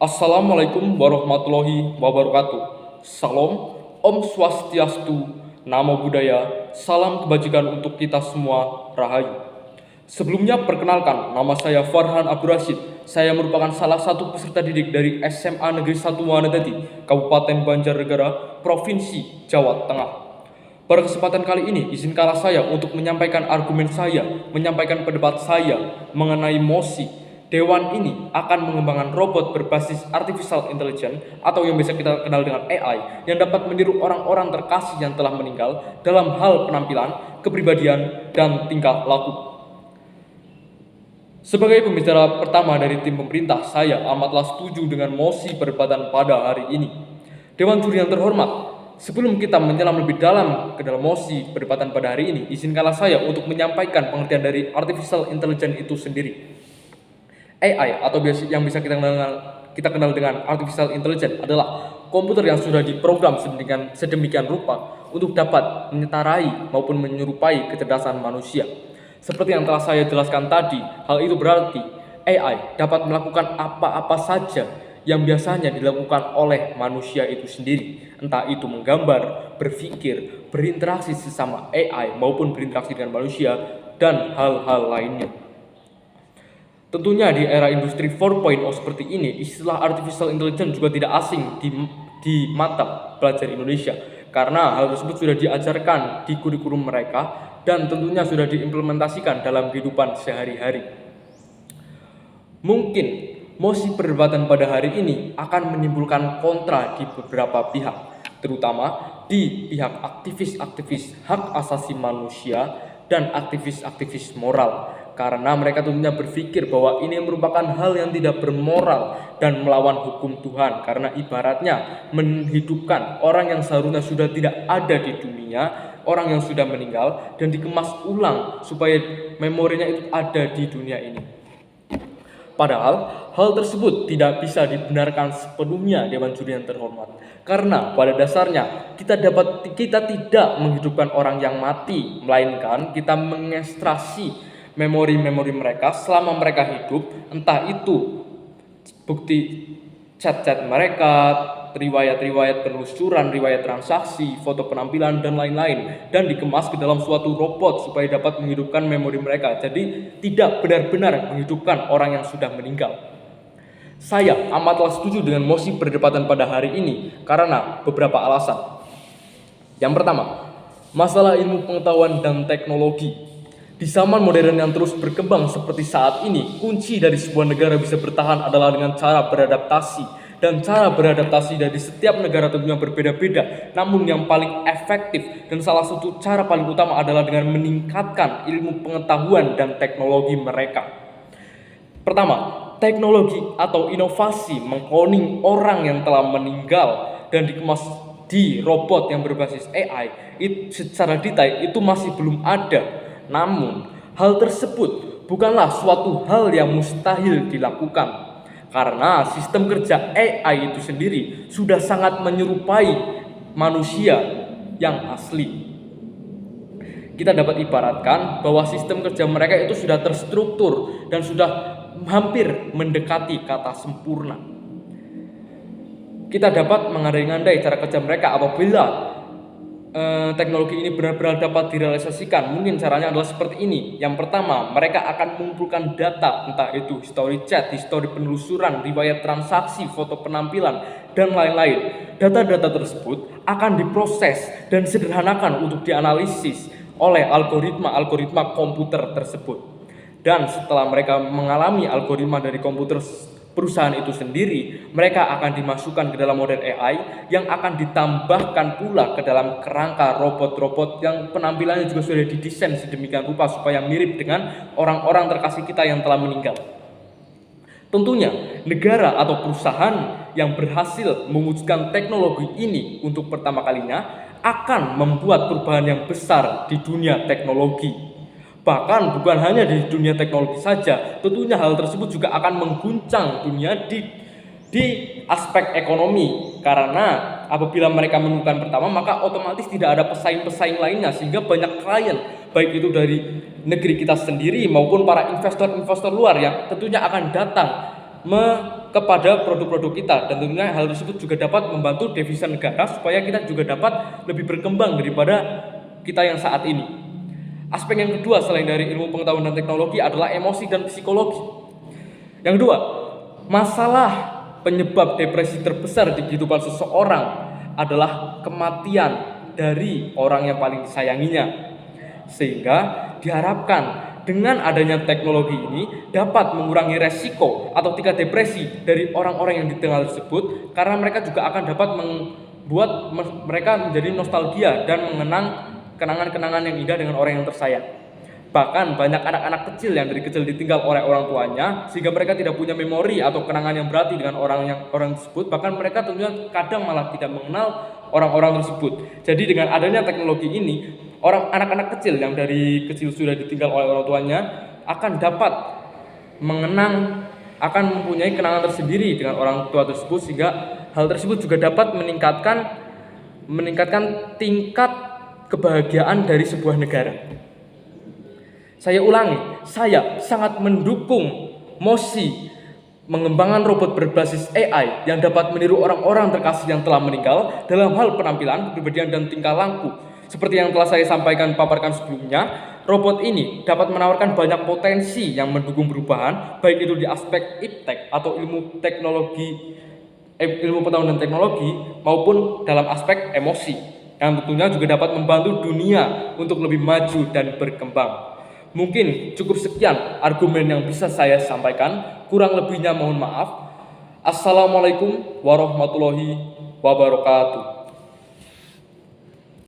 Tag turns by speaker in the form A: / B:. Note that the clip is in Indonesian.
A: Assalamualaikum warahmatullahi wabarakatuh. Salam, Om Swastiastu, Namo Buddhaya, salam kebajikan untuk kita semua, Rahayu. Sebelumnya perkenalkan, nama saya Farhan Abdul Rashid. Saya merupakan salah satu peserta didik dari SMA Negeri 1 Wanadati, Kabupaten Banjarnegara, Provinsi Jawa Tengah. Pada kesempatan kali ini, izinkanlah saya untuk menyampaikan argumen saya, menyampaikan pendapat saya mengenai MOSI. Dewan ini akan mengembangkan robot berbasis artificial intelligence atau yang biasa kita kenal dengan AI yang dapat meniru orang-orang terkasih yang telah meninggal dalam hal penampilan, kepribadian, dan tingkah laku. Sebagai pembicara pertama dari tim pemerintah, saya amatlah setuju dengan MOSI perdebatan pada hari ini. Dewan Juri yang terhormat, sebelum kita menyelam lebih dalam ke dalam MOSI perdebatan pada hari ini, izinkanlah saya untuk menyampaikan pengertian dari artificial intelligence itu sendiri. AI atau yang bisa kita kenal dengan artificial intelligence adalah komputer yang sudah diprogram sedemikian rupa untuk dapat menyetarai maupun menyerupai kecerdasan manusia. Seperti yang telah saya jelaskan tadi, hal itu berarti AI dapat melakukan apa-apa saja yang biasanya dilakukan oleh manusia itu sendiri, entah itu menggambar, berpikir, berinteraksi sesama AI maupun berinteraksi dengan manusia, dan hal-hal lainnya. Tentunya di era industri 4.0 seperti ini, istilah artificial intelligence juga tidak asing di mata pelajar Indonesia, karena hal tersebut sudah diajarkan di kurikulum mereka dan tentunya sudah diimplementasikan dalam kehidupan sehari-hari. Mungkin MOSI perdebatan pada hari ini akan menimbulkan kontra di beberapa pihak, terutama di pihak aktivis-aktivis hak asasi manusia dan aktivis-aktivis moral, karena mereka tentunya berpikir bahwa ini merupakan hal yang tidak bermoral dan melawan hukum Tuhan, karena ibaratnya menghidupkan orang yang seharusnya sudah tidak ada di dunia, orang yang sudah meninggal, dan dikemas ulang supaya memorinya itu ada di dunia ini. Padahal hal tersebut tidak bisa dibenarkan sepenuhnya Dewan Juri yang terhormat, karena pada dasarnya kita tidak menghidupkan orang yang mati, melainkan kita mengekstrasi memori-memori mereka selama mereka hidup, entah itu bukti chat-chat mereka, riwayat-riwayat penelusuran, riwayat transaksi, foto penampilan, dan lain-lain, dan dikemas ke dalam suatu robot supaya dapat menghidupkan memori mereka. Jadi tidak benar-benar menghidupkan orang yang sudah meninggal. Saya amatlah setuju dengan MOSI perdebatan pada hari ini karena beberapa alasan. Yang pertama, masalah ilmu pengetahuan dan teknologi. Di zaman modern yang terus berkembang seperti saat ini, kunci dari sebuah negara bisa bertahan adalah dengan cara beradaptasi. Dan cara beradaptasi dari setiap negara tentunya berbeda-beda. Namun yang paling efektif dan salah satu cara paling utama adalah dengan meningkatkan ilmu pengetahuan dan teknologi mereka. Pertama, teknologi atau inovasi mengkloning orang yang telah meninggal dan dikemas di robot yang berbasis AI, secara detail itu masih belum ada. Namun, hal tersebut bukanlah suatu hal yang mustahil dilakukan, karena sistem kerja AI itu sendiri sudah sangat menyerupai manusia yang asli. Kita dapat ibaratkan bahwa sistem kerja mereka itu sudah terstruktur dan sudah hampir mendekati kata sempurna. Kita dapat mengandai-andai cara kerja mereka apabila teknologi ini benar-benar dapat direalisasikan. Mungkin caranya adalah seperti ini. Yang pertama, mereka akan mengumpulkan data, entah itu history chat, history penelusuran, riwayat transaksi, foto penampilan, dan lain-lain. Data-data tersebut akan diproses dan sederhanakan untuk dianalisis oleh algoritma komputer tersebut. Dan setelah mereka mengalami algoritma dari komputer perusahaan itu sendiri, mereka akan dimasukkan ke dalam model AI yang akan ditambahkan pula ke dalam kerangka robot-robot yang penampilannya juga sudah didesain sedemikian rupa supaya mirip dengan orang-orang terkasih kita yang telah meninggal. Tentunya, negara atau perusahaan yang berhasil mewujudkan teknologi ini untuk pertama kalinya akan membuat perubahan yang besar di dunia teknologi. Bahkan bukan hanya di dunia teknologi saja, tentunya hal tersebut juga akan mengguncang dunia di aspek ekonomi. Karena apabila mereka menemukan pertama, maka otomatis tidak ada pesaing-pesaing lainnya, sehingga banyak klien, baik itu dari negeri kita sendiri maupun para investor-investor luar yang tentunya akan datang kepada produk-produk kita, dan tentunya hal tersebut juga dapat membantu devisa negara supaya kita juga dapat lebih berkembang daripada kita yang saat ini. Aspek yang kedua selain dari ilmu pengetahuan dan teknologi adalah emosi dan psikologi. Yang kedua, masalah penyebab depresi terbesar di kehidupan seseorang adalah kematian dari orang yang paling disayanginya. Sehingga diharapkan dengan adanya teknologi ini dapat mengurangi resiko atau tingkat depresi dari orang-orang yang di tengah tersebut, karena mereka juga akan dapat membuat mereka menjadi nostalgia dan mengenang kenangan-kenangan yang indah dengan orang yang tersayang. Bahkan banyak anak-anak kecil yang dari kecil ditinggal oleh orang tuanya sehingga mereka tidak punya memori atau kenangan yang berarti dengan orang tersebut. Bahkan mereka tentunya kadang malah tidak mengenal orang-orang tersebut. Jadi dengan adanya teknologi ini, anak-anak kecil yang dari kecil sudah ditinggal oleh orang tuanya akan dapat mengenang, akan mempunyai kenangan tersendiri dengan orang tua tersebut, sehingga hal tersebut juga dapat meningkatkan tingkat kebahagiaan dari sebuah negara. Saya ulangi, saya sangat mendukung MOSI mengembangkan robot berbasis AI yang dapat meniru orang-orang terkasih yang telah meninggal dalam hal penampilan, kepribadian, dan tingkah laku. Seperti yang telah saya paparkan sebelumnya, robot ini dapat menawarkan banyak potensi yang mendukung perubahan, baik itu di aspek iptek atau ilmu pengetahuan dan teknologi, maupun dalam aspek emosi, yang tentunya juga dapat membantu dunia untuk lebih maju dan berkembang. Mungkin cukup sekian argumen yang bisa saya sampaikan, kurang lebihnya mohon maaf. Assalamualaikum warahmatullahi wabarakatuh.